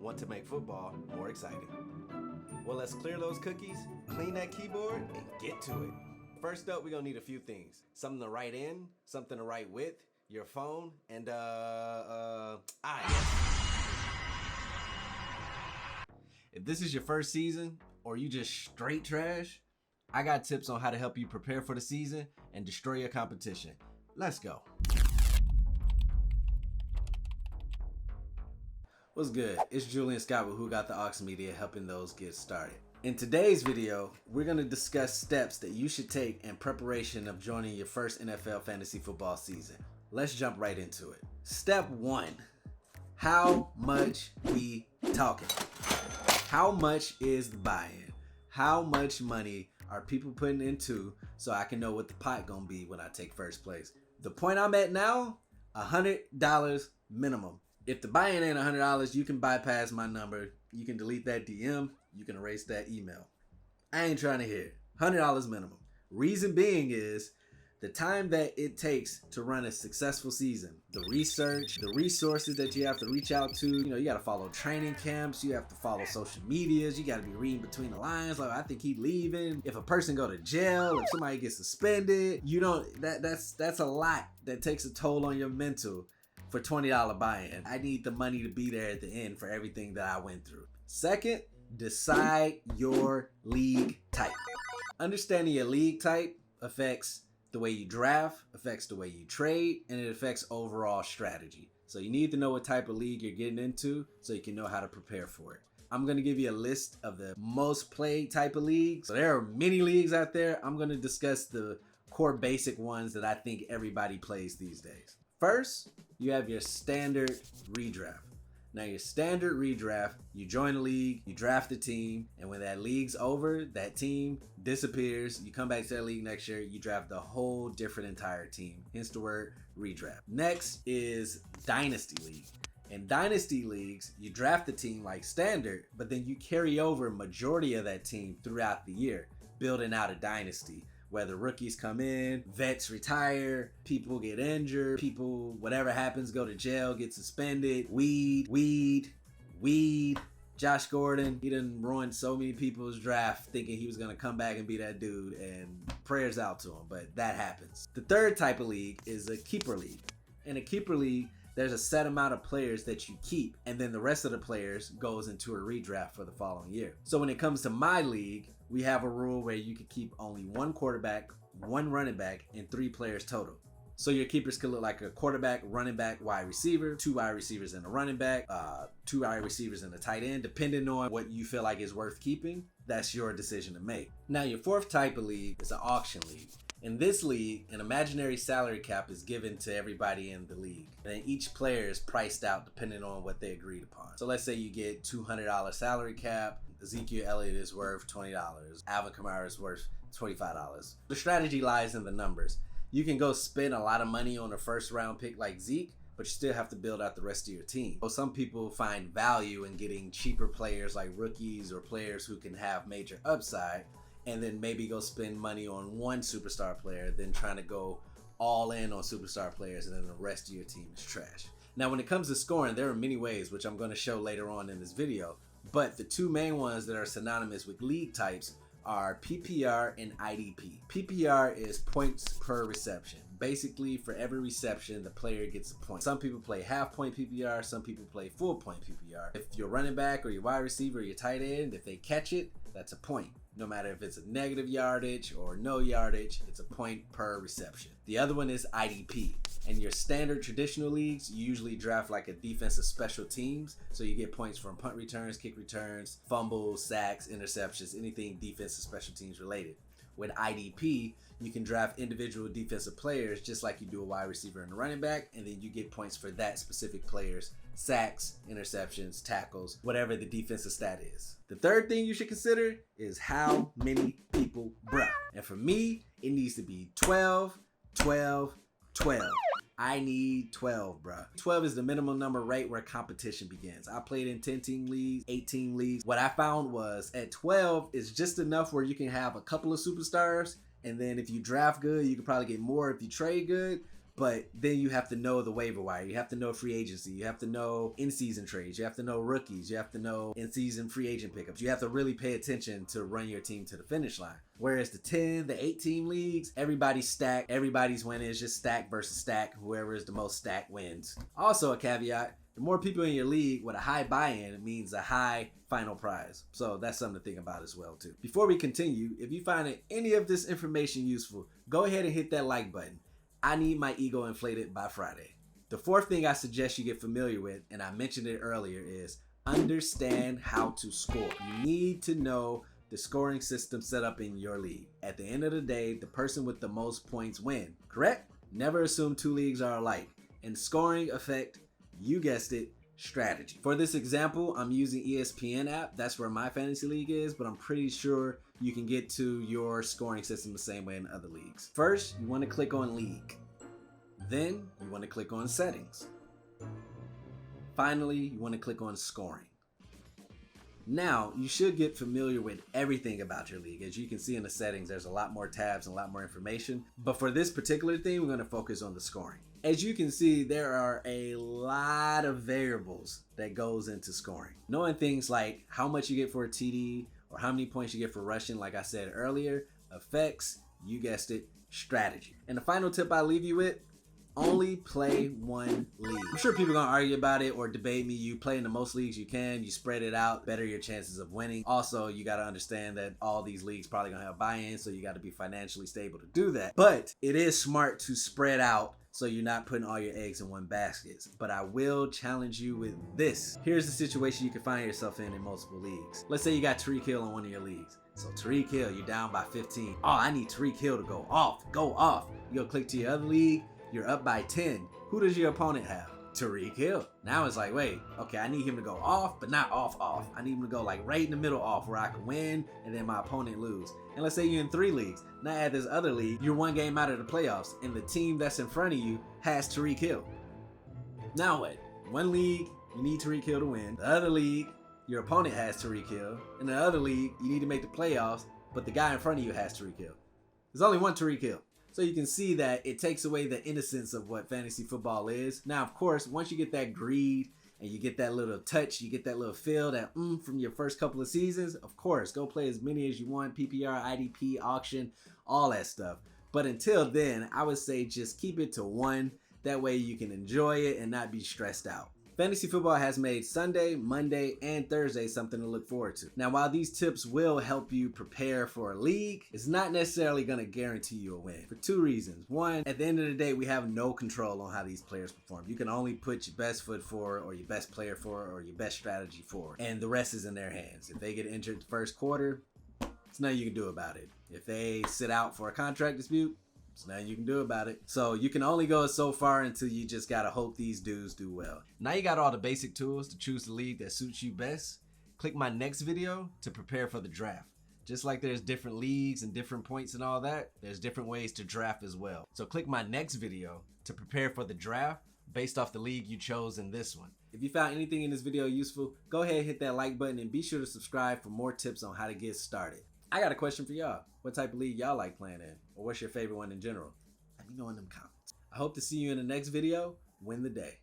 want to make football more exciting. Well, let's clear those cookies, clean that keyboard, and get to it. First up, we're gonna need a few things. Something to write in, something to write with, your phone, and yes. If this is your first season, or you just straight trash, I got tips on how to help you prepare for the season and destroy your competition. Let's go. What's good? It's Julian Scott with Who Got the Aux Media, helping those get started. In today's video, we're going to discuss steps that you should take in preparation of joining your first NFL fantasy football season. Let's jump right into it. Step 1. How much we talking? How much is the buy-in? How much money are people putting into so I can know what the pot gonna be when I take first place? The point I'm at now, $100 minimum. If the buy-in ain't $100, you can bypass my number. You can delete that DM. You can erase that email. I ain't trying to hear it. $100 minimum. Reason being is the time that it takes to run a successful season, the research, the resources that you have to reach out to. You got to follow training camps. You have to follow social medias. You got to be reading between the lines. Like, I think he's leaving. If a person go to jail, if somebody gets suspended, that's a lot that takes a toll on your mental. For $20 buy-in, I need the money to be there at the end for everything that I went through. Second, decide your league type. Understanding your league type affects the way you draft, affects the way you trade, and it affects overall strategy. So you need to know what type of league you're getting into so you can know how to prepare for it. I'm going to give you a list of the most played type of leagues. So there are many leagues out there. I'm going to discuss the core basic ones that I think everybody plays these days. First, you have your standard redraft. Now your standard redraft, you join a league, you draft a team, and when that league's over, that team disappears. You come back to that league next year, you draft a whole different entire team. Hence the word redraft. Next is Dynasty League. In Dynasty Leagues, you draft the team like standard, but then you carry over majority of that team throughout the year, building out a dynasty. Whether rookies come in, vets retire, people get injured, people, whatever happens, go to jail, get suspended, weed. Josh Gordon, he done ruined so many people's draft thinking he was going to come back and be that dude, and prayers out to him, but that happens. The third type of league is a keeper league. In a keeper league, there's a set amount of players that you keep, and then the rest of the players goes into a redraft for the following year. So when it comes to my league, we have a rule where you can keep only one quarterback, one running back, and 3 players total. So your keepers could look like a quarterback, running back, wide receiver, 2 wide receivers and a running back, 2 wide receivers and a tight end, depending on what you feel like is worth keeping. That's your decision to make. Now your fourth type of league is an auction league. In this league, an imaginary salary cap is given to everybody in the league, and then each player is priced out depending on what they agreed upon. So let's say you get $200 salary cap, Ezekiel Elliott is worth $20, Alvin Kamara is worth $25. The strategy lies in the numbers. You can go spend a lot of money on a first round pick like Zeke, but you still have to build out the rest of your team. So some people find value in getting cheaper players like rookies or players who can have major upside, and then maybe go spend money on one superstar player, then trying to go all in on superstar players, and then the rest of your team is trash. Now, when it comes to scoring, there are many ways, which I'm going to show later on in this video, but the 2 main ones that are synonymous with league types are PPR and IDP. PPR is points per reception. Basically, for every reception, the player gets a point. Some people play half-point PPR, some people play full-point PPR. If your running back or your wide receiver or your tight end, if they catch it, that's a point. No matter if it's a negative yardage or no yardage, it's a point per reception. The other one is IDP. In your standard traditional leagues, you usually draft like a defensive special teams. So you get points from punt returns, kick returns, fumbles, sacks, interceptions, anything defensive special teams related. With IDP, you can draft individual defensive players just like you do a wide receiver and a running back, and then you get points for that specific player's sacks, interceptions, tackles, whatever the defensive stat is. The third thing you should consider is how many people bruh. And for me, it needs to be 12, 12, 12. I need 12, bruh. 12 is the minimum number right where competition begins. I played in 10-team leagues, 8-team leagues. What I found was at 12 is just enough where you can have a couple of superstars, and then if you draft good, you can probably get more if you trade good. But then you have to know the waiver wire. You have to know free agency. You have to know in-season trades. You have to know rookies. You have to know in-season free agent pickups. You have to really pay attention to run your team to the finish line. Whereas the 10, the 8-team leagues, everybody's stacked. Everybody's winning. It's just stack versus stack. Whoever is the most stacked wins. Also a caveat, the more people in your league with a high buy-in means a high final prize. So that's something to think about as well too. Before we continue, if you find any of this information useful, go ahead and hit that like button. I need my ego inflated by Friday. The fourth thing I suggest you get familiar with, and I mentioned it earlier, is understand how to score. You need to know the scoring system set up in your league. At the end of the day, the person with the most points win, correct? Never assume two leagues are alike. And scoring affect, you guessed it, strategy. For this example, I'm using ESPN app. That's where my fantasy league is, but I'm pretty sure you can get to your scoring system the same way in other leagues. First, you want to click on league. Then you want to click on settings. Finally, you want to click on scoring. Now, you should get familiar with everything about your league. As you can see in the settings, there's a lot more tabs and a lot more information. But for this particular thing, we're going to focus on the scoring. As you can see, there are a lot of variables that goes into scoring. Knowing things like how much you get for a TD or how many points you get for rushing, like I said earlier, affects, you guessed it, strategy. And the final tip I leave you with, only play one league. I'm sure people are gonna argue about it or debate me. You play in the most leagues you can, you spread it out, better your chances of winning. Also, you gotta understand that all these leagues probably gonna have buy-in, so you gotta be financially stable to do that. But it is smart to spread out so you're not putting all your eggs in one basket. But I will challenge you with this. Here's the situation you can find yourself in multiple leagues. Let's say you got Tyreek Hill in one of your leagues. So Tyreek Hill, you're down by 15. Oh, I need Tyreek Hill to go off. You go click to your other league, you're up by 10. Who does your opponent have? Tyreek Hill. Now it's like, wait, okay, I need him to go off, but not off. I need him to go like right in the middle off where I can win and then my opponent lose. And let's say you're in 3 leagues. Now at this other league, you're 1 game out of the playoffs and the team that's in front of you has Tyreek Hill. Now what? 1 league, you need Tyreek Hill to win. The other league, your opponent has Tyreek Hill. In the other league, you need to make the playoffs, but the guy in front of you has Tyreek Hill. There's only 1 Tyreek Hill. So you can see that it takes away the innocence of what fantasy football is. Now, of course, once you get that greed and you get that little touch, you get that little feel, that from your first couple of seasons, of course, go play as many as you want, PPR, IDP, auction, all that stuff. But until then, I would say just keep it to 1. That way you can enjoy it and not be stressed out. Fantasy football has made Sunday, Monday, and Thursday something to look forward to. Now, while these tips will help you prepare for a league, it's not necessarily going to guarantee you a win for 2 reasons. 1, at the end of the day, we have no control on how these players perform. You can only put your best foot forward or your best player forward or your best strategy forward, and the rest is in their hands. If they get injured the first quarter, there's nothing you can do about it. If they sit out for a contract dispute, there's nothing you can do about it. So you can only go so far until you just gotta hope these dudes do well. Now you got all the basic tools to choose the league that suits you best. Click my next video to prepare for the draft. Just like there's different leagues and different points and all that, there's different ways to draft as well. So click my next video to prepare for the draft based off the league you chose in this one. If you found anything in this video useful, go ahead and hit that like button and be sure to subscribe for more tips on how to get started. I got a question for y'all. What type of league y'all like playing in? Or what's your favorite one in general? Let me know in them comments. I hope to see you in the next video. Win the day.